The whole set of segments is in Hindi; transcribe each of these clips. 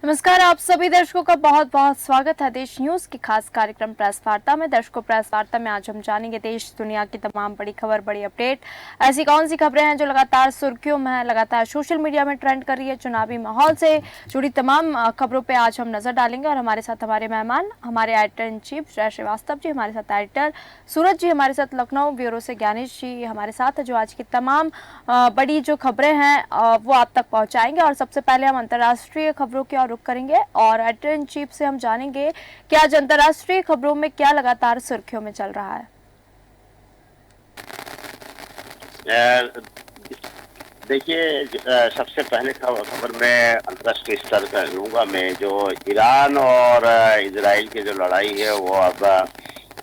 नमस्कार, आप सभी दर्शकों का बहुत बहुत स्वागत है देश न्यूज के खास कार्यक्रम प्रेस वार्ता में। दर्शकों, प्रेस वार्ता में आज हम जानेंगे देश दुनिया की तमाम बड़ी खबर, बड़ी अपडेट। ऐसी कौन सी खबरें हैं जो लगातार सुर्खियों में है, लगातार सोशल मीडिया में ट्रेंड कर रही है। चुनावी माहौल से जुड़ी तमाम खबरों पे आज हम नजर डालेंगे और हमारे साथ हमारे मेहमान, हमारे एडिटर इन चीफ जय श्रीवास्तव जी, हमारे साथ एडिटर सूरज जी, हमारे साथ लखनऊ ब्यूरो से ज्ञानेश जी हमारे साथ है, जो आज की तमाम बड़ी जो खबरें हैं वो आप तक पहुंचाएंगे। और सबसे पहले हम अंतर्राष्ट्रीय खबरों की ओर रुख करेंगे और एडिटर इन चीफ से हम जानेंगे कि आज अंतर्राष्ट्रीय खबरों में क्या लगातार सुर्खियों में चल रहा है। देखिए, सबसे पहले खबर में अंतर्राष्ट्रीय स्तर का लूंगा मैं। जो ईरान और इजराइल की जो लड़ाई है वो अब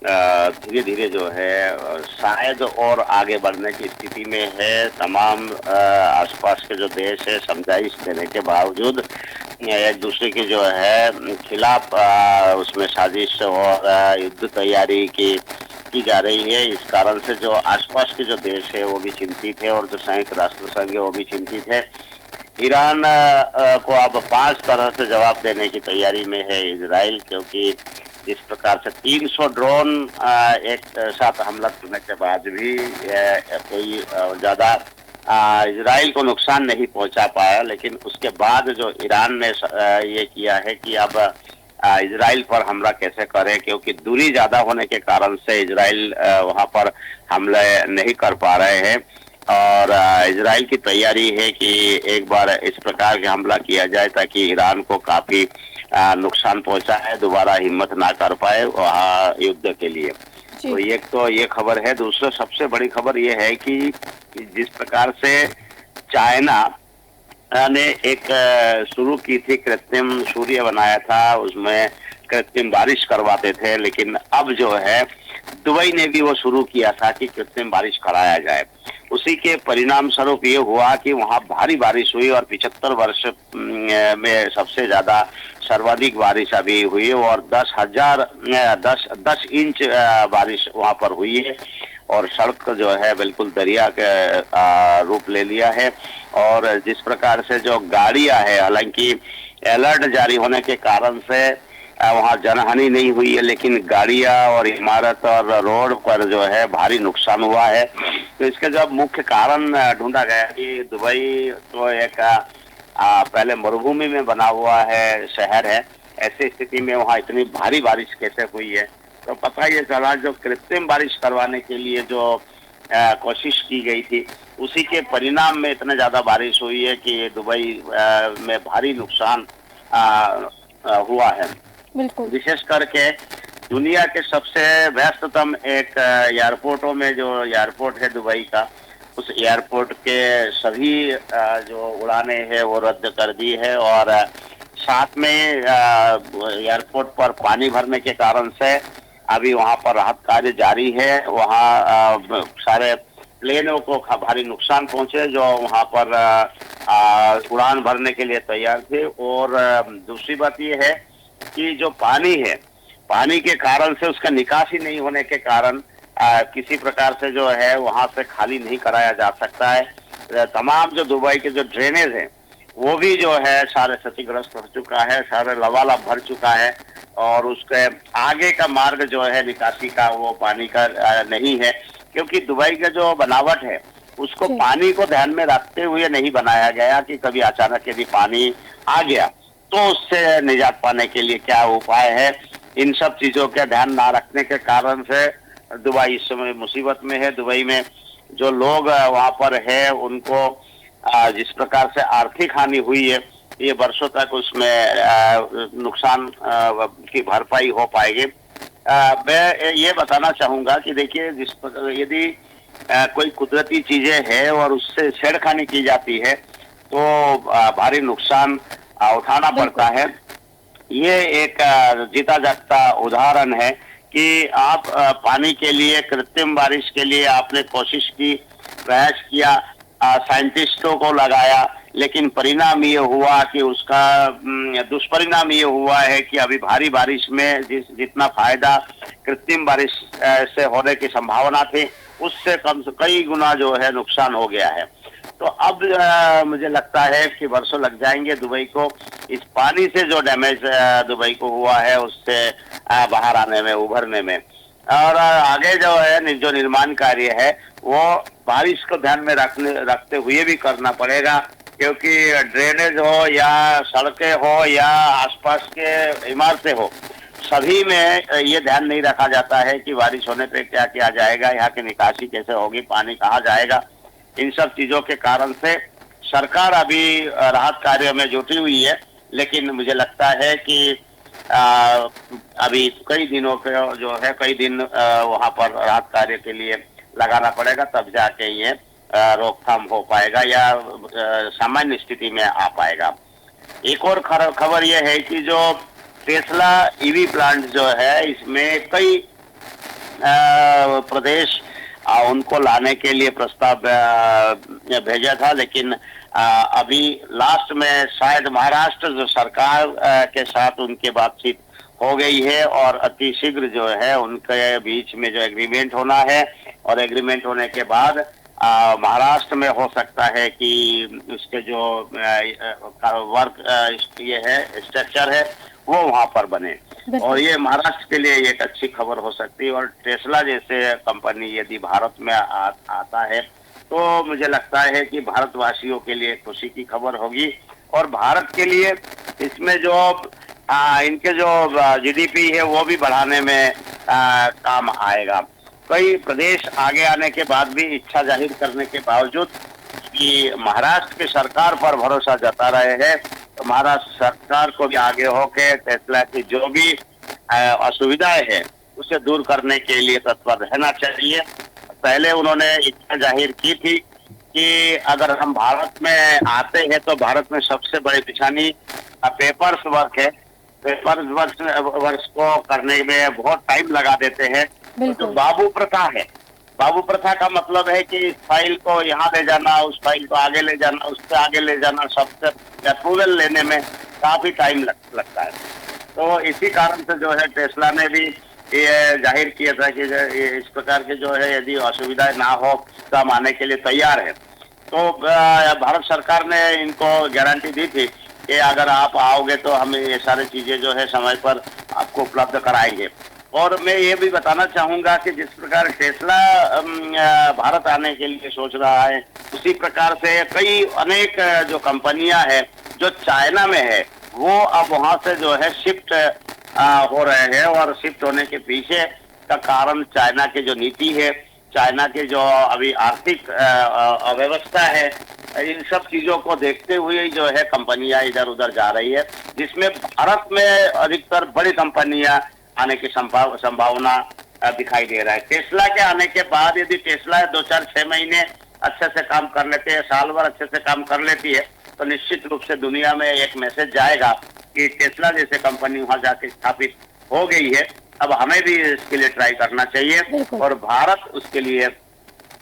धीरे धीरे जो है शायद और आगे बढ़ने की स्थिति में है। तमाम आसपास के जो देश है समझाइश देने के बावजूद एक दूसरे के जो है खिलाफ उसमें साजिश और युद्ध तैयारी की जा रही है। इस कारण से जो आसपास के जो देश है वो भी चिंतित है और जो संयुक्त राष्ट्र संघ है वो भी चिंतित है। ईरान को अब 5 तरह से जवाब देने की तैयारी में है इजराइल, क्योंकि जिस प्रकार से 300 ड्रोन एक साथ हमला करने के बाद भी कोई ज्यादा इजराइल को नुकसान नहीं पहुंचा पाया। लेकिन उसके बाद जो ईरान ने ये किया है कि अब इजराइल पर हमला कैसे करें, क्योंकि दूरी ज्यादा होने के कारण से इजराइल वहां पर हमले नहीं कर पा रहे हैं। और इजराइल की तैयारी है कि एक बार इस प्रकार के हमला किया जाए ताकि ईरान को काफी नुकसान पहुंचा है, दोबारा हिम्मत ना कर पाए वहाँ युद्ध के लिए। तो एक तो ये खबर है। दूसरा सबसे बड़ी खबर ये है कि जिस प्रकार से चाइना ने एक शुरू की थी, कृत्रिम सूर्य बनाया था, उसमें कृत्रिम बारिश करवाते थे, लेकिन अब जो है दुबई ने भी वो शुरू किया था कि कृत्रिम बारिश कराया जाए। उसी के परिणाम स्वरूप ये हुआ कि वहाँ भारी बारिश हुई और 75 वर्ष में सबसे ज्यादा सर्वाधिक बारिश अभी हुई और 10 इंच बारिश वहाँ पर हुई है और सड़क जो है बिल्कुल दरिया के रूप ले लिया है। और जिस प्रकार से जो गाड़ियां है, हालांकि अलर्ट जारी होने के कारण से वहाँ जनहानि नहीं हुई है, लेकिन गाड़ियां और इमारत और रोड पर जो है भारी नुकसान हुआ है। तो इसका जब मुख्य कारण ढूंढा गया कि दुबई तो एक पहले मरुभूमि में बना हुआ है शहर है, ऐसी स्थिति में वहाँ इतनी भारी बारिश कैसे हुई है। तो पता ये चला जो कृत्रिम बारिश करवाने के लिए जो कोशिश की गई थी उसी के परिणाम में इतना ज्यादा बारिश हुई है कि दुबई में भारी नुकसान हुआ है। विशेष करके दुनिया के सबसे व्यस्ततम एक एयरपोर्टों में जो एयरपोर्ट है दुबई का, उस एयरपोर्ट के सभी जो उड़ाने हैं वो रद्द कर दी है और साथ में एयरपोर्ट पर पानी भरने के कारण से अभी वहां पर राहत कार्य जारी है। वहां सारे प्लेनों को भारी नुकसान पहुंचे जो वहां पर उड़ान भरने के लिए तैयार थे। और दूसरी बात यह है कि जो पानी है, पानी के कारण से उसका निकासी नहीं होने के कारण किसी प्रकार से जो है वहां से खाली नहीं कराया जा सकता है। तमाम जो दुबई के जो ड्रेनेज है वो भी जो है सारे क्षतिग्रस्त हो चुका है, सारे लबालब भर चुका है और उसके आगे का मार्ग जो है निकासी का वो पानी का नहीं है, क्योंकि दुबई का जो बनावट है उसको पानी को ध्यान में रखते हुए नहीं बनाया गया कि कभी अचानक यदि पानी आ गया तो उससे निजात पाने के लिए क्या उपाय है। इन सब चीजों का ध्यान ना रखने के कारण से दुबई इस समय मुसीबत में है। दुबई में जो लोग वहां पर है उनको जिस प्रकार से आर्थिक हानि हुई है, ये वर्षों तक उसमें नुकसान की भरपाई हो पाएगी। मैं ये बताना चाहूंगा कि देखिए, जिस प्रकार यदि कोई कुदरती चीजें है और उससे छेड़खानी की जाती है तो भारी नुकसान उठाना पड़ता है। ये एक जीता जागता उदाहरण है कि आप पानी के लिए, कृत्रिम बारिश के लिए आपने कोशिश की, प्रयास किया, साइंटिस्टों को लगाया, लेकिन परिणाम ये हुआ कि उसका दुष्परिणाम ये हुआ है कि अभी भारी बारिश में जितना फायदा कृत्रिम बारिश से होने की संभावना थी उससे कई गुना जो है नुकसान हो गया है। तो अब मुझे लगता है कि वर्षों लग जाएंगे दुबई को इस पानी से जो डैमेज दुबई को हुआ है उससे बाहर आने में, उभरने में। और आगे जो है जो निर्माण कार्य है वो बारिश को ध्यान में रखते हुए भी करना पड़ेगा, क्योंकि ड्रेनेज हो या सड़कें हो या आसपास के इमारतें हो, सभी में ये ध्यान नहीं रखा जाता है कि बारिश होने पे क्या किया जाएगा, यहाँ की निकासी कैसे होगी, पानी कहाँ जाएगा। इन सब चीजों के कारण से सरकार अभी राहत कार्यों में जुटी हुई है, लेकिन मुझे लगता है कि अभी कई दिनों के जो है कई दिन वहाँ पर राहत कार्य के लिए लगाना पड़ेगा, तब जाके ये रोकथाम हो पाएगा या सामान्य स्थिति में आ पाएगा। एक और खबर यह है कि जो टेस्ला ईवी प्लांट जो है इसमें कई प्रदेश उनको लाने के लिए प्रस्ताव भेजा था, लेकिन अभी लास्ट में शायद महाराष्ट्र जो सरकार के साथ उनके बातचीत हो गई है और अति शीघ्र जो है उनके बीच में जो एग्रीमेंट होना है, और एग्रीमेंट होने के बाद महाराष्ट्र में हो सकता है कि उसके जो वर्क ये है स्ट्रक्चर है वो वहां पर बने, और ये महाराष्ट्र के लिए एक अच्छी खबर हो सकती है। और टेस्ला जैसे कंपनी यदि भारत में आता है तो मुझे लगता है कि भारतवासियों के लिए खुशी की खबर होगी, और भारत के लिए इसमें जो इनके जो जीडीपी है वो भी बढ़ाने में काम आएगा। कई प्रदेश आगे आने के बाद भी इच्छा जाहिर करने के बावजूद कि महाराष्ट्र की सरकार पर भरोसा जता रहे हैं, तो महाराष्ट्र सरकार को भी आगे होके टेस्ला की जो भी असुविधाएं हैं उसे दूर करने के लिए तत्पर रहना चाहिए। पहले उन्होंने इच्छा जाहिर की थी कि अगर हम भारत में आते हैं तो भारत में सबसे बड़ी परेशानी पेपर्स वर्क है। पेपर्स वर्क को करने में बहुत टाइम लगा देते हैं। तो बाबू प्रथा है, बाबू प्रथा का मतलब है कि इस फाइल को यहाँ ले जाना, उस फाइल को आगे ले जाना, उससे आगे ले जाना, सबसे अप्रूवल लेने में काफी टाइम लगता है। तो इसी कारण से जो है टेस्ला ने भी ये जाहिर किया था कि इस प्रकार के जो है यदि असुविधाएं ना हो तो हम आने के लिए तैयार है। तो भारत सरकार ने इनको गारंटी दी थी कि अगर आप आओगे तो हम ये सारी चीजें जो है समय पर आपको उपलब्ध कराएंगे। और मैं ये भी बताना चाहूंगा कि जिस प्रकार टेस्ला भारत आने के लिए सोच रहा है, उसी प्रकार से कई अनेक जो कंपनियां हैं जो चाइना में है वो अब वहां से जो है शिफ्ट हो रहे हैं, और शिफ्ट होने के पीछे का कारण चाइना की जो नीति है, चाइना की जो अभी आर्थिक अव्यवस्था है, इन सब चीजों को देखते हुए जो है कंपनियां इधर उधर जा रही है, जिसमें भारत में अधिकतर बड़ी कंपनियां आने की संभावना दिखाई दे रहा है। टेस्ला के आने के बाद यदि टेस्ला 2-4-6 महीने अच्छे से काम कर लेते हैं, साल भर अच्छे से काम कर लेती है, तो निश्चित रूप से दुनिया में एक मैसेज जाएगा कि टेस्ला जैसे कंपनी वहां जाके स्थापित हो गई है, अब हमें भी इसके लिए ट्राई करना चाहिए। और भारत उसके लिए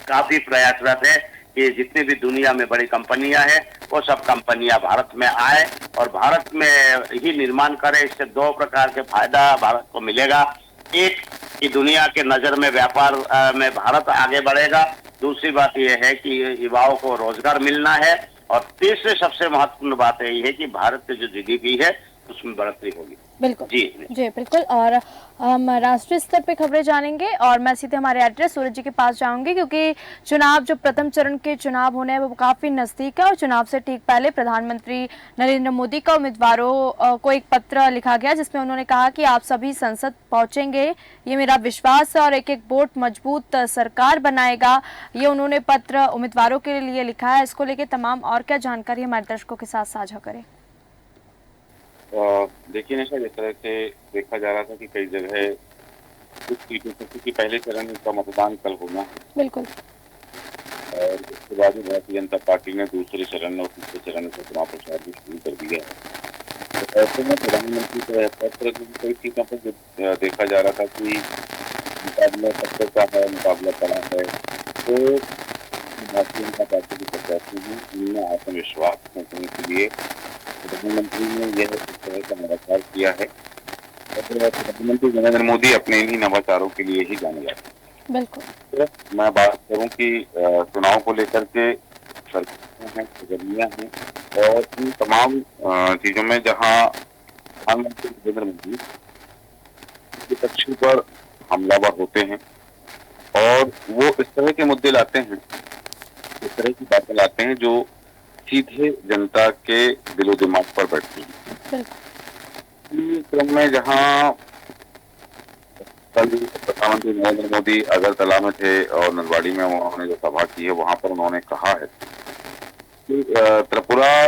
काफी प्रयासरत है कि जितनी भी दुनिया में बड़ी कंपनियां हैं वो सब कंपनियां भारत में आए और भारत में ही निर्माण करे। इससे दो प्रकार के फायदा भारत को मिलेगा। एक कि दुनिया के नजर में व्यापार में भारत आगे बढ़ेगा। दूसरी बात यह है कि युवाओं को रोजगार मिलना है। और तीसरे सबसे महत्वपूर्ण बात यही है कि भारत की जो जीडीपी है उसमें बढ़ोतरी होगी। बिल्कुल जी बिल्कुल। और हम राष्ट्रीय स्तर पे खबरें जानेंगे और मैं सीधे हमारे एड्रेस सूरज जी के पास जाऊंगी, क्योंकि चुनाव जो प्रथम चरण के चुनाव होने हैं वो काफी नजदीक है। और चुनाव से ठीक पहले प्रधानमंत्री नरेंद्र मोदी का उम्मीदवारों को एक पत्र लिखा गया जिसमें उन्होंने कहा कि आप सभी संसद पहुंचेंगे, ये मेरा विश्वास है और एक एक वोट मजबूत सरकार बनाएगा। ये उन्होंने पत्र उम्मीदवारों के लिए लिखा है। इसको लेकर तमाम और क्या जानकारी हमारे दर्शकों के साथ साझा करें। देखिए निशा, जिस तरह से देखा जा रहा था कि कई जगह कुछ सीटों पर, क्योंकि पहले चरण का मतदान कल होना है, बिल्कुल, और उसके बाद भारतीय जनता पार्टी ने दूसरे चरण और तीसरे चरण का चुनाव प्रचार भी शुरू कर दिया है। तो ऐसे में प्रधानमंत्री के पत्र की कई सीटों पर देखा जा रहा था कि मुकाबला सबसे का है, मुकाबला कड़ा है। तो भारतीय जनता पार्टी के प्रत्याशी हैं, उनमें आत्मविश्वास करने के लिए प्रधानमंत्री ने यह इस तरह का नवाचार किया है। और प्रधानमंत्री नरेंद्र मोदी अपने इन्हीं नवाचारों के लिए ही जाने जाते हैं। बिल्कुल। तो मैं बात करूं कि चुनाव को लेकर के हैं, सरगर्मियां हैं, और इन तमाम चीजों में जहां प्रधानमंत्री नरेंद्र मोदी विपक्षी पर हमलावर होते हैं और वो इस तरह के मुद्दे लाते हैं, इस तरह की बातें लाते हैं जो सीधे जनता के दिलो दिमाग पर बैठती हैं। इसी क्रम में जहां कल प्रधानमंत्री नरेंद्र मोदी अगरतला में थे और नलवाड़ी में उन्होंने जो सभा की है, वहां पर उन्होंने कहा है कि त्रिपुरा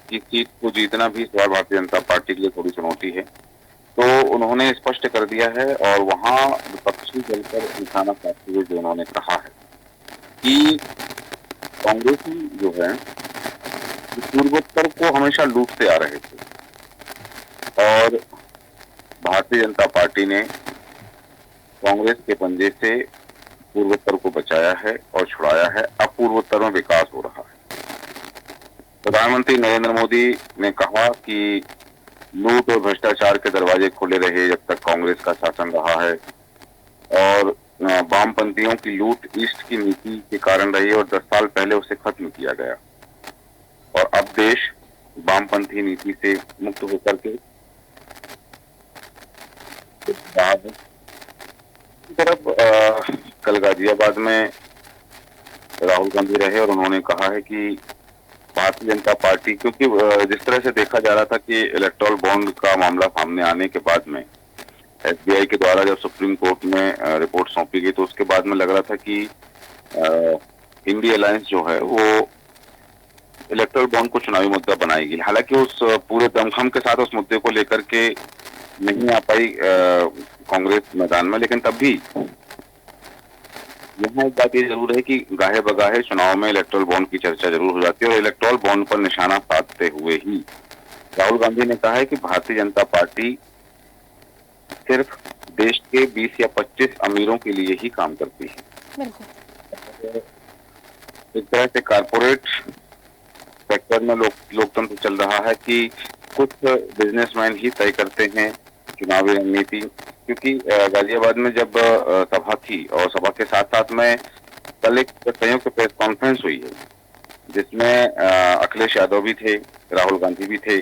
की सीट को जीतना भी इस बार भारतीय जनता पार्टी के लिए थोड़ी चुनौती है। तो उन्होंने स्पष्ट कर दिया है और वहां विपक्षी दल पर निशाना साधते हुए जो उन्होंने कहा है कि कांग्रेसी जो है पूर्वोत्तर को हमेशा लूटते आ रहे थे और भारतीय जनता पार्टी ने कांग्रेस के पंजे से पूर्वोत्तर को बचाया है और छुड़ाया है। अब पूर्वोत्तर में विकास हो रहा है। प्रधानमंत्री नरेंद्र मोदी ने कहा कि लूट और भ्रष्टाचार के दरवाजे खुले रहे जब तक कांग्रेस का शासन रहा है, और वामपंथियों की लूट ईस्ट की नीति के कारण रही और 10 साल पहले उसे खत्म किया गया और अब देश वामपंथी नीति से मुक्त होकर के तरफ कल गाजियाबाद में राहुल गांधी रहे और उन्होंने कहा है कि भारतीय जनता पार्टी, क्योंकि जिस तरह से देखा जा रहा था कि इलेक्टोरल बॉन्ड का मामला सामने आने के बाद में एसबीआई के द्वारा जब सुप्रीम कोर्ट में रिपोर्ट सौंपी गई तो उसके बाद में लग रहा था कि इंडिया अलायंस जो है वो इलेक्टोरल बॉन्ड को चुनावी मुद्दा बनाएगी। हालांकि उस पूरे दमखम के साथ उस मुद्दे को लेकर के नहीं आ पाई कांग्रेस मैदान में, लेकिन तब भी यहाँ एक बात ये जरूर है कि गाहे बगाहे चुनाव में इलेक्टोरल बॉन्ड की चर्चा जरूर हो जाती है और इलेक्टोरल बॉन्ड पर निशाना साधते हुए ही राहुल गांधी ने कहा है कि भारतीय जनता पार्टी सिर्फ देश के 20 या 25 अमीरों के लिए ही काम करती है। इस तरह से कारपोरेट सेक्टर में लोकतंत्र चल रहा है कि कुछ बिजनेसमैन ही तय करते हैं चुनावी रणनीति। क्योंकि गाजियाबाद में जब सभा थी और सभा के साथ साथ में कल एक संयुक्त प्रेस कॉन्फ्रेंस हुई है जिसमें अखिलेश यादव भी थे, राहुल गांधी भी थे,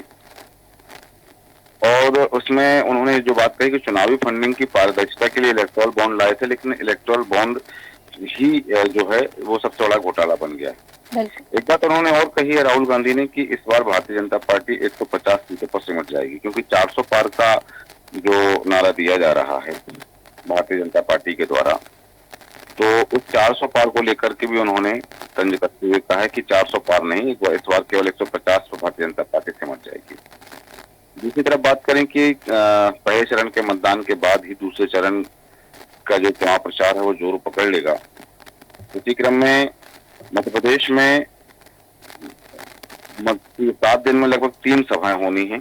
और उसमें उन्होंने जो बात कही कि चुनावी फंडिंग की पारदर्शिता के लिए इलेक्टोरल बॉन्ड लाए थे, लेकिन इलेक्टोरल बॉन्ड ही जो है वो सबसे बड़ा घोटाला बन गया है। एक बात उन्होंने और कही है राहुल गांधी ने कि इस बार भारतीय जनता पार्टी 150 सीटों पर सिमट जाएगी, क्योंकि 400 पार का जो नारा दिया जा रहा है भारतीय जनता पार्टी के द्वारा, तो उस 400 पार को लेकर के भी उन्होंने तंज करते हुए कहा है कि 400 पार नहीं, इस बार केवल 150 पर भारतीय जनता पार्टी सिमट जाएगी। दूसरी तरफ बात करें कि पहले चरण के मतदान के बाद ही दूसरे चरण का जो चुनाव प्रचार है वो जोर पकड़ लेगा। इसी क्रम में मध्य प्रदेश में 7 दिन में लगभग 3 सभाएं होनी हैं।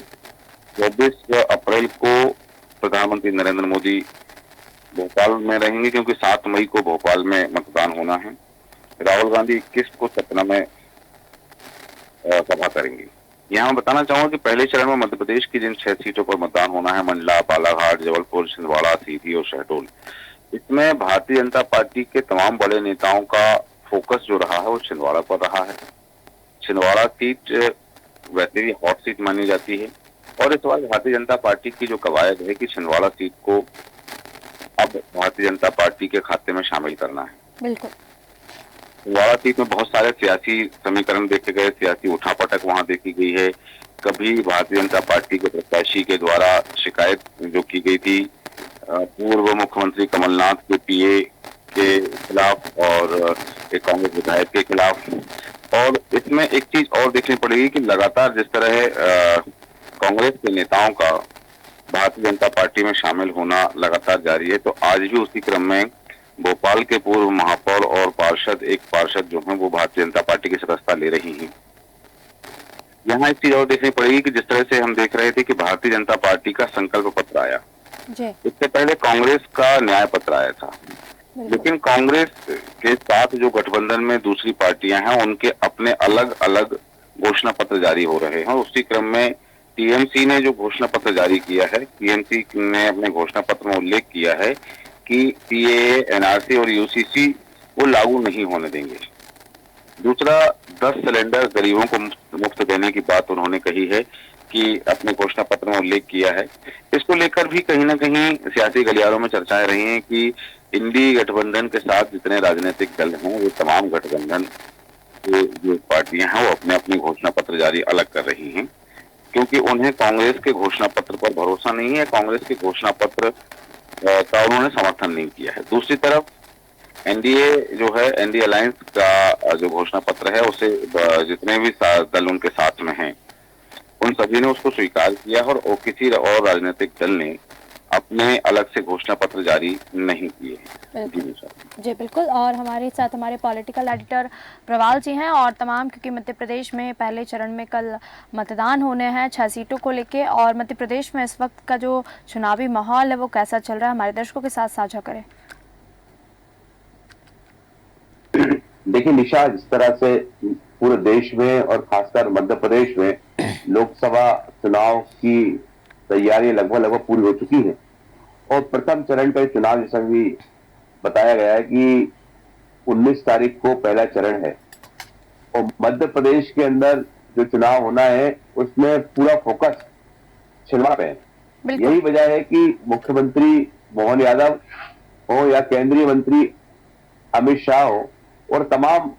24 अप्रैल को प्रधानमंत्री नरेंद्र मोदी भोपाल में रहेंगे, क्योंकि 7 मई को भोपाल में मतदान होना है। राहुल गांधी 21 को सतना में सभा करेंगे। यहाँ मैं बताना चाहूंगा कि पहले चरण में मध्य प्रदेश की जिन 6 सीटों पर मतदान होना है, मंडला, बालाघाट, जबलपुर, छिंदवाड़ा, सीधी और शहडोल, इसमें भारतीय जनता पार्टी के तमाम बड़े नेताओं का फोकस जो रहा है वो छिंदवाड़ा पर रहा है। छिंदवाड़ा सीट वैसे भी हॉट सीट मानी जाती है और इस बार भारतीय जनता पार्टी की जो कवायद है कि छिंदवाड़ा सीट को अब भारतीय जनता पार्टी के खाते में शामिल करना है। बिल्कुल। छिंदवाड़ा सीट में बहुत सारे सियासी समीकरण देखे गए, सियासी उठापटक वहां देखी गई है। कभी भारतीय जनता पार्टी के प्रत्याशी के द्वारा शिकायत जो की गई थी पूर्व मुख्यमंत्री कमलनाथ के पीए के खिलाफ और एक कांग्रेस विधायक के खिलाफ, और इसमें एक चीज और देखनी पड़ेगी कि लगातार जिस तरह कांग्रेस के नेताओं का भारतीय जनता पार्टी में शामिल होना लगातार जारी है, तो आज भी उसी क्रम में भोपाल के पूर्व महापौर और एक पार्षद जो हैं वो भारतीय जनता पार्टी की सदस्यता ले रही हैं। यहाँ एक चीज और देखनी पड़ेगी कि जिस तरह से हम देख रहे थे कि भारतीय जनता पार्टी का संकल्प पत्र आया, इससे पहले कांग्रेस का न्याय पत्र आया था, लेकिन कांग्रेस के साथ जो गठबंधन में दूसरी पार्टियां हैं उनके अपने अलग अलग घोषणा पत्र जारी हो रहे हैं। उसी क्रम में टीएमसी ने जो घोषणा पत्र जारी किया है, टीएमसी ने अपने घोषणा पत्र में उल्लेख किया है कि सीएए, एनआरसी और यूसीसी वो लागू नहीं होने देंगे। दूसरा, 10 सिलेंडर गरीबों को मुफ्त देने की बात उन्होंने कही है कि अपने घोषणा पत्र में उल्लेख किया है। इसको लेकर भी कहीं न कहीं सियासी गलियारों में चर्चाएं रही हैं कि इंडी गठबंधन के साथ जितने राजनीतिक दल हैं, वो तमाम गठबंधन के जो पार्टियां हैं, वो अपने-अपने घोषणा पत्र जारी अलग कर रही हैं, क्योंकि उन्हें कांग्रेस के घोषणा पत्र पर भरोसा नहीं है। कांग्रेस के घोषणा पत्र का उन्होंने समर्थन नहीं किया है। दूसरी तरफ एनडीए जो है, एनडीए अलायंस का जो घोषणा पत्र है, उसे जितने भी दल उनके साथ में हैं, उन सभी ने उसको स्वीकार किया और किसी और राजनीतिक दल ने अपने अलग से घोषणा पत्र जारी नहीं किए हैं। जी बिल्कुल। और हमारे साथ हमारे पॉलिटिकल एडिटर प्रवाल जी हैं, और तमाम, क्योंकि मध्य प्रदेश में पहले चरण में कल मतदान होने हैं 6 सीटों को लेके, और मध्य प्रदेश में इस वक्त का जो चुनावी माहौल है वो कैसा चल रहा है, हमारे दर्शकों के साथ साझा करें। देखिए निशा, जिस तरह से पूरे देश में और खासकर मध्य प्रदेश में लोकसभा चुनाव की तैयारी लगभग पूरी हो चुकी है, और प्रथम चरण का चुनाव जैसा भी बताया गया है कि 19 तारीख को पहला चरण है, और मध्य प्रदेश के अंदर जो चुनाव होना है उसमें पूरा फोकस छिंदवाड़ा पे है। यही वजह है कि मुख्यमंत्री मोहन यादव हो या केंद्रीय मंत्री अमित शाह हो, और तमाम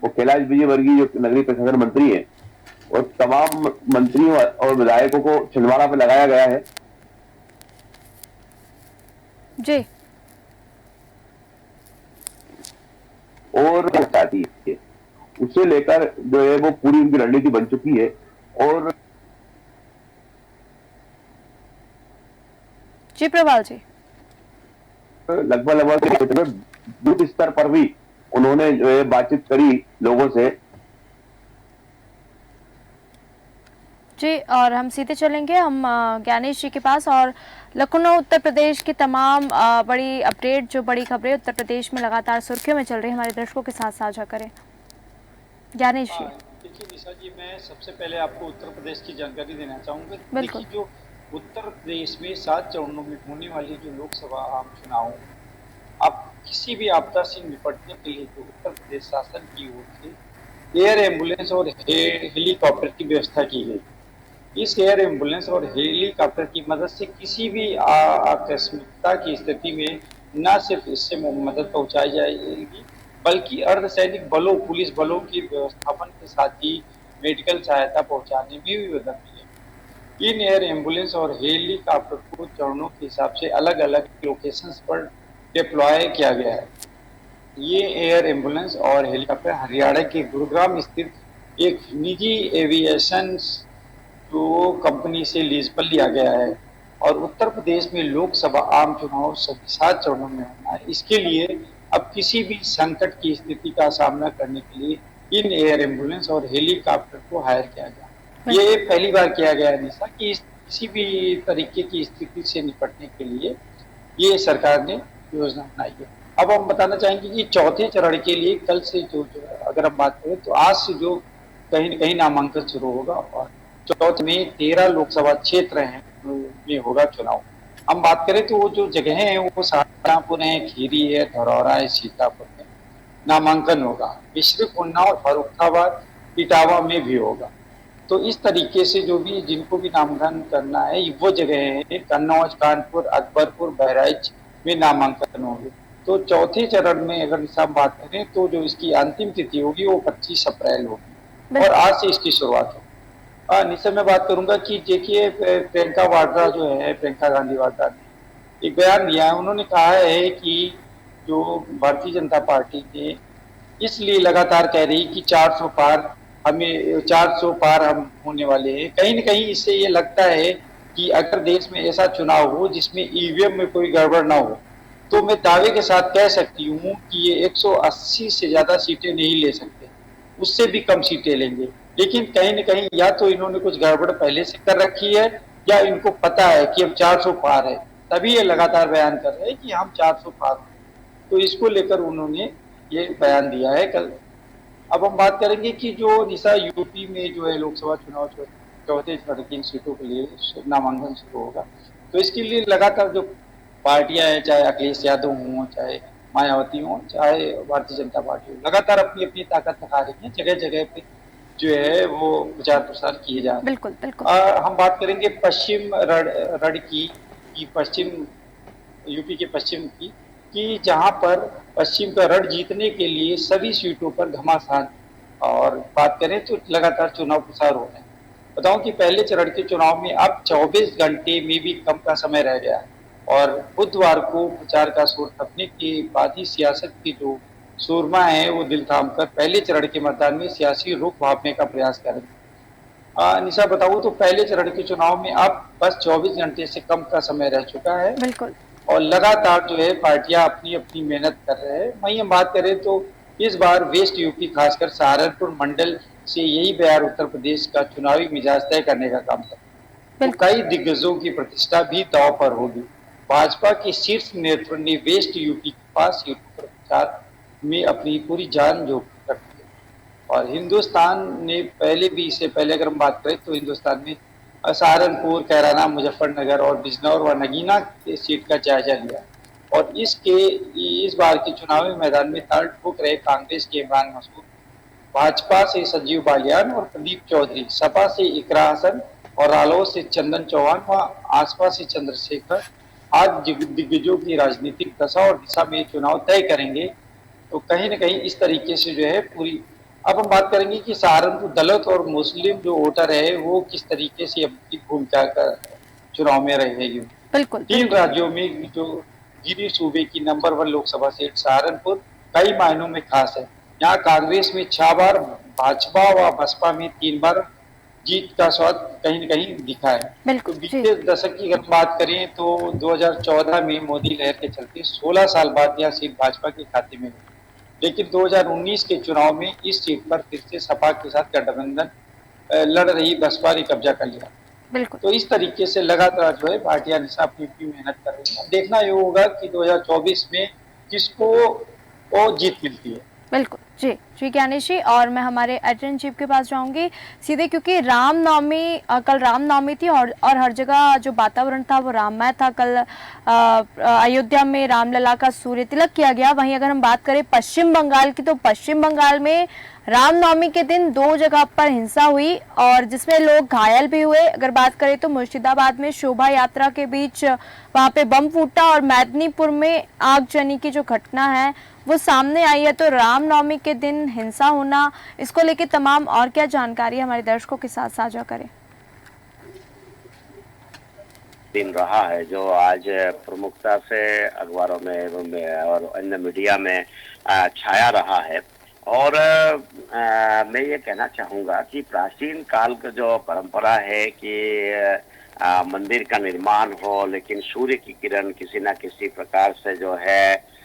वो कैलाश विजयवर्गीय जो नगरीय प्रशासन मंत्री है, और तमाम मंत्रियों और विधायकों को छिंदवाड़ा पे लगाया गया है। जी। और चाहती है उसे लेकर जो है वो पूरी उनकी रणनीति बन चुकी है, और जी प्रवाल जी, लगभग बूथ स्तर पर भी उन्होंने जो है बातचीत करी लोगों से। जी, और हम सीधे चलेंगे हम ज्ञानेश जी के पास, और लखनऊ उत्तर प्रदेश की तमाम बड़ी अपडेट, जो बड़ी खबरें उत्तर प्रदेश में लगातार सुर्खियों में चल रही है, हमारे दर्शकों के साथ साझा करें। ज्ञानेश जी। देखिए निशा जी, मैं सबसे पहले आपको उत्तर प्रदेश की जानकारी देना चाहूँगा। बिल्कुल। देखिए, जो उत्तर प्रदेश में 7 चरणों में होने वाली जो लोकसभा आम चुनाव, अब किसी भी आपदा से निपटने के लिए जो उत्तर प्रदेश शासन की ओर से एयर एम्बुलेंस और हेलीकॉप्टर की व्यवस्था की गई। इस एयर एम्बुलेंस और हेलीकॉप्टर की मदद से किसी भी आकस्मिकता की स्थिति में न सिर्फ इससे मदद पहुंचाई जाएगी, बल्कि अर्धसैनिक बलों, पुलिस बलों की व्यवस्थापन के साथ ही मेडिकल सहायता पहुंचाने में भी मदद मिलेगी। इन एयर एम्बुलेंस और हेलीकॉप्टर को चरणों के हिसाब से अलग अलग लोकेशंस पर डिप्लॉय किया गया है। ये एयर एम्बुलेंस और हेलीकॉप्टर हरियाणा के गुरुग्राम स्थित एक निजी एविएशन जो कंपनी से लीज पर लिया गया है, और उत्तर प्रदेश में लोकसभा आम चुनाव सभी 7 चरणों में होना है। इसके लिए अब किसी भी संकट की स्थिति का सामना करने के लिए इन एयर एम्बुलेंस और हेलीकॉप्टर को हायर किया गया। ये पहली बार किया गया है निशा कि किसी भी तरीके की स्थिति से निपटने के लिए ये सरकार ने योजना बनाई है। अब हम बताना चाहेंगे कि चौथे चरण के लिए कल से जो अगर हम बात करें तो आज से जो कहीं न कहीं नामांकन शुरू होगा, और चौथे में 13 लोकसभा क्षेत्र हैं में होगा चुनाव। हम बात करें तो वो जो जगह है वो सहारनपुर है, खीरी है, धरौरा है, सीतापुर है, नामांकन होगा। मिश्रिक, उन्नाव, फर्रुखाबाद, इटावा में भी होगा। तो इस तरीके से जो भी जिनको भी नामांकन करना है वो जगह है, कन्नौज, कानपुर, अकबरपुर, बहराइच में नामांकन होंगे। तो चौथे चरण में अगर हम बात करें तो जो इसकी अंतिम तिथि होगी वो 25 अप्रैल होगी, और आज से इसकी शुरुआत होगी। निश्चय मैं बात करूंगा कि देखिए, प्रियंका वाड्रा जो है, प्रियंका गांधी वाड्रा ने एक बयान दिया है। उन्होंने कहा है कि जो भारतीय जनता पार्टी ने इसलिए लगातार कह रही कि 400 पार हम होने वाले हैं। कहीं न कहीं इससे ये लगता है कि अगर देश में ऐसा चुनाव हो जिसमें ईवीएम में कोई गड़बड़ ना हो, तो मैं दावे के साथ कह सकती हूँ कि ये 180 से ज्यादा सीटें नहीं ले सकते, उससे भी कम सीटें लेंगे। लेकिन कहीं न कहीं या तो इन्होंने कुछ गड़बड़ पहले से कर रखी है, या इनको पता है कि अब 400 पार है, तभी ये लगातार बयान कर रहे हैं कि हम 400 पार हैं। तो इसको लेकर उन्होंने ये बयान दिया है कल। अब हम बात करेंगे कि जो निशा यूपी में जो है लोकसभा चुनाव चौथे चरण की सीटों के लिए नामांकन शुरू होगा। तो इसके लिए लगातार जो पार्टियां हैं, चाहे अखिलेश यादव हों, चाहे मायावती हो चाहे भारतीय जनता पार्टी हो, लगातार अपनी अपनी ताकत दिखा रही है। जगह जगह पे जो है वो प्रचार प्रसार किए जा रहे हैं। बिल्कुल बिल्कुल। हम बात करेंगे पश्चिम रण की पश्चिम यूपी के पश्चिम की, कि जहां पर पश्चिम का रण जीतने के लिए सभी सीटों पर घमासान, और बात करें तो लगातार चुनाव प्रसार हो रहे हैं। बताऊं कि पहले चरण के चुनाव में अब 24 घंटे में भी कम का समय रह गया है, और बुधवार को प्रचार का शोर थमने के बाद ही सियासत की जो सूरमा है वो दिल थाम कर पहले चरण के मतदान में सियासी रुख भापने का प्रयास करेंगे। निशा बताऊं तो पहले चरण के चुनाव में अब बस 24 घंटे से कम का समय रह चुका है, बिल्कुल और लगातार जो है पार्टियां अपनी अपनी मेहनत कर रहे हैं। वहीं हम बात करें तो इस बार वेस्ट यूपी खासकर सहारनपुर मंडल से यही बिहार उत्तर प्रदेश का चुनावी मिजाज तय करने का काम कर, तो कई दिग्गजों की प्रतिष्ठा भी दांव पर होगी। भाजपा के शीर्ष नेतृत्व ने वेस्ट यूपी के 5 सीटों पर प्रचार में अपनी पूरी जान झोंक रखी है, और हिंदुस्तान ने पहले भी, इससे पहले अगर हम बात करें तो हिंदुस्तान में सहारनपुर, कैराना, मुजफ्फरनगर और बिजनौर व नगीना के सीट का जायजा लिया, और इस बार के चुनावी मैदान में ताल ठोक रहे कांग्रेस के इमरान मसूद, भाजपा से संजीव बालियान और प्रदीप चौधरी, सपा से इकरा हसन और रालोद से चंदन चौहान व आसपा से चंद्रशेखर आज दिग्गजों की राजनीतिक दशा और दिशा में चुनाव तय करेंगे। तो कहीं न कहीं इस तरीके से जो है पूरी, अब हम बात करेंगे कि सहारनपुर दलित और मुस्लिम जो वोटर है वो किस तरीके से अपनी भूमिका का चुनाव में रहेगी। बिल्कुल। 3 राज्यों में जो गिरी सूबे की नंबर 1 लोकसभा सीट सहारनपुर कई मायनों में खास है। यहाँ कांग्रेस में 6 बार, भाजपा व बसपा में 3 बार जीत का स्वाद कहीं न कहीं दिखा है। तो बीते दशक की अगर बात करें तो 2014 में मोदी लहर के चलते 16 साल बाद यह सीट भाजपा के खाते में गई, लेकिन 2019 के चुनाव में इस सीट पर फिर से सपा के साथ गठबंधन लड़ रही बसपा ने कब्जा कर लिया। बिल्कुल। तो इस तरीके से लगातार जो है पार्टियां अपनी अपनी मेहनत कर रही है। देखना ये होगा कि 2024 में किसको वो जीत मिलती है। बिल्कुल जी जी ज्ञानेश जी, और मैं हमारे एडिटर इन चीफ के पास जाऊंगी सीधे, क्योंकि रामनवमी, कल रामनवमी थी और हर जगह जो वातावरण था वो राममय था। कल अयोध्या में रामलला का सूर्य तिलक किया गया। वहीं अगर हम बात करें पश्चिम बंगाल की, तो पश्चिम बंगाल में रामनवमी के दिन 2 जगह पर हिंसा हुई और जिसमें लोग घायल भी हुए। अगर बात करें तो मुर्शिदाबाद में शोभा यात्रा के बीच वहां पे बम फूटा और मेदिनीपुर में आगजनी की जो घटना है वो सामने आई है। तो रामनवमी के दिन हिंसा होना, इसको लेके तमाम और क्या जानकारी हमारे दर्शकों के साथ साझा करें। दिन रहा है जो आज प्रमुखता से अखबारों में और अन्य मीडिया में छाया रहा है। और मैं ये कहना चाहूँगा कि प्राचीन काल का जो परंपरा है कि मंदिर का निर्माण हो लेकिन सूर्य की किरण किसी न किसी प्रकार से जो है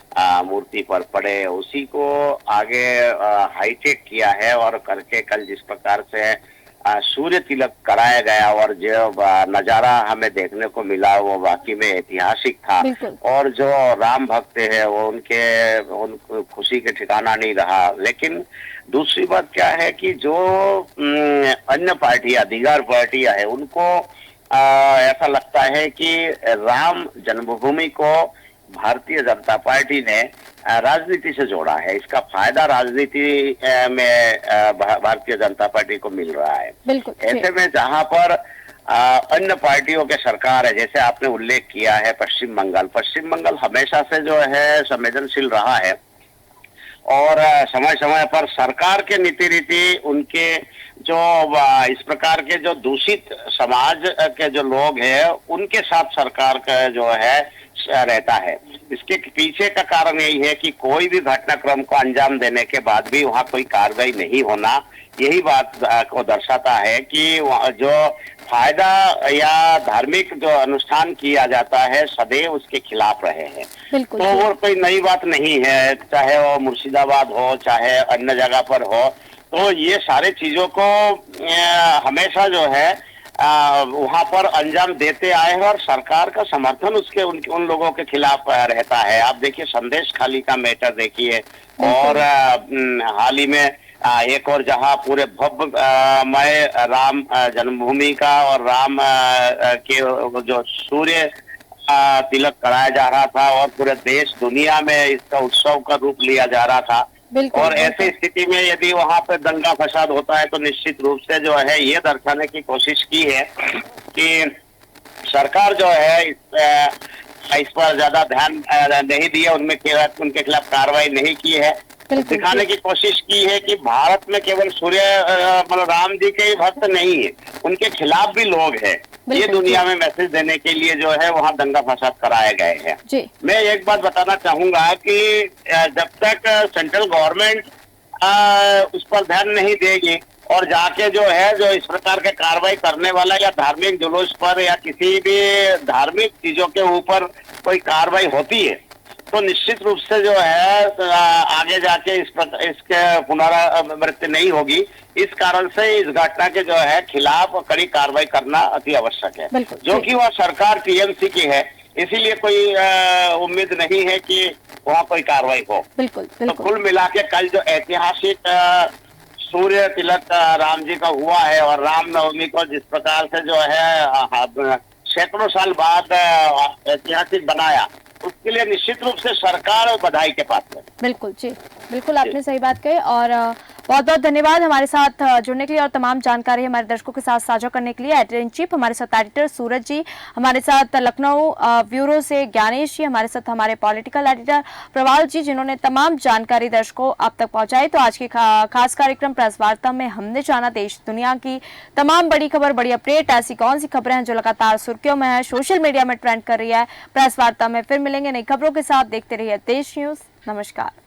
मूर्ति पर पड़े, उसी को आगे हाईटेक किया है और करके कल जिस प्रकार से सूर्य तिलक कराया गया और जो नजारा हमें देखने को मिला वो वाकई में ऐतिहासिक था। और जो राम भक्त है वो उन खुशी के ठिकाना नहीं रहा। लेकिन दूसरी बात क्या है कि जो अन्य पार्टियां, दीगर पार्टियां है, उनको ऐसा लगता है कि राम जन्मभूमि को भारतीय जनता पार्टी ने राजनीति से जोड़ा है। इसका फायदा राजनीति में भारतीय जनता पार्टी को मिल रहा है। ऐसे में जहां पर अन्य पार्टियों के सरकार है, जैसे आपने उल्लेख किया है पश्चिम बंगाल हमेशा से जो है संवेदनशील रहा है और समय समय पर सरकार के नीति रीति उनके जो इस प्रकार के जो दूषित समाज के जो लोग हैं उनके साथ सरकार का जो है रहता है। इसके पीछे का कारण यही है कि कोई भी घटनाक्रम को अंजाम देने के बाद भी वहाँ कोई कार्रवाई नहीं होना, यही बात को दर्शाता है कि जो फायदा या धार्मिक जो अनुष्ठान किया जाता है सदैव उसके खिलाफ रहे हैं। तो वो कोई नई बात नहीं है, चाहे वो मुर्शिदाबाद हो चाहे अन्य जगह पर हो। तो ये सारे चीजों को हमेशा जो है वहां पर अंजाम देते आए हैं और सरकार का समर्थन उन लोगों के खिलाफ रहता है। आप देखिए संदेश खाली का मैटर देखिए, और हाल ही में एक और जहां पूरे भव्यमय राम जन्मभूमि का और राम के जो तिलक कराया जा रहा था और पूरे देश दुनिया में इसका उत्सव का रूप लिया जा रहा था। बिल्कुल, और बिल्कुल। ऐसी स्थिति में यदि वहां पे दंगा फसाद होता है तो निश्चित रूप से जो है ये दर्शाने की कोशिश की है कि सरकार जो है इस पर ज्यादा ध्यान नहीं दिया, उनके खिलाफ कार्रवाई नहीं की है। बिल्कुल, दिखाने की कोशिश की है कि भारत में केवल सूर्य मतलब राम जी के ही भक्त नहीं है, उनके खिलाफ भी लोग हैं। ये बिल्कुल, दुनिया में मैसेज देने के लिए जो है वहाँ दंगा फसाद कराए गए हैं। जी मैं एक बात बताना चाहूंगा कि जब तक सेंट्रल गवर्नमेंट उस पर ध्यान नहीं देगी और जाके जो है जो इस प्रकार के कार्रवाई करने वाला या धार्मिक जुलूस पर या किसी भी धार्मिक चीजों के ऊपर कोई कार्रवाई होती है तो निश्चित रूप से जो है आगे जाके इसके पुनरावृत्ति नहीं होगी। इस कारण से इस घटना के जो है खिलाफ कड़ी कार्रवाई करना अति आवश्यक है, बिल्कुल, जो कि वह सरकार टीएमसी की है, इसीलिए कोई उम्मीद नहीं है कि वहाँ कोई कार्रवाई हो। बिल्कुल, तो बिल्कुल। कुल मिला के कल जो ऐतिहासिक सूर्य तिलक राम जी का हुआ है और रामनवमी को जिस प्रकार से जो है सैकड़ों साल बाद ऐतिहासिक बनाया, उसके लिए निश्चित रूप से सरकार और बधाई के पात्र है। बिल्कुल जी, बिल्कुल आपने सही बात कही और बहुत बहुत धन्यवाद हमारे साथ जुड़ने के लिए और तमाम जानकारी हमारे दर्शकों के साथ साझा करने के लिए। एडिटर इन चीफ हमारे साथ एडिटर सूरज जी, हमारे साथ लखनऊ ब्यूरो से ज्ञानेश जी, हमारे साथ हमारे पॉलिटिकल एडिटर प्रवाल जी, जिन्होंने तमाम जानकारी दर्शकों आप तक पहुंचाई। तो आज के खास कार्यक्रम प्रेस वार्ता में हमने जाना देश दुनिया की तमाम बड़ी खबर, बड़ी अपडेट, ऐसी कौन सी खबरें हैं जो लगातार सुर्खियों में है, सोशल मीडिया में ट्रेंड कर रही है। प्रेस वार्ता में फिर मिलेंगे नई खबरों के साथ। देखते रहिए देश न्यूज। नमस्कार।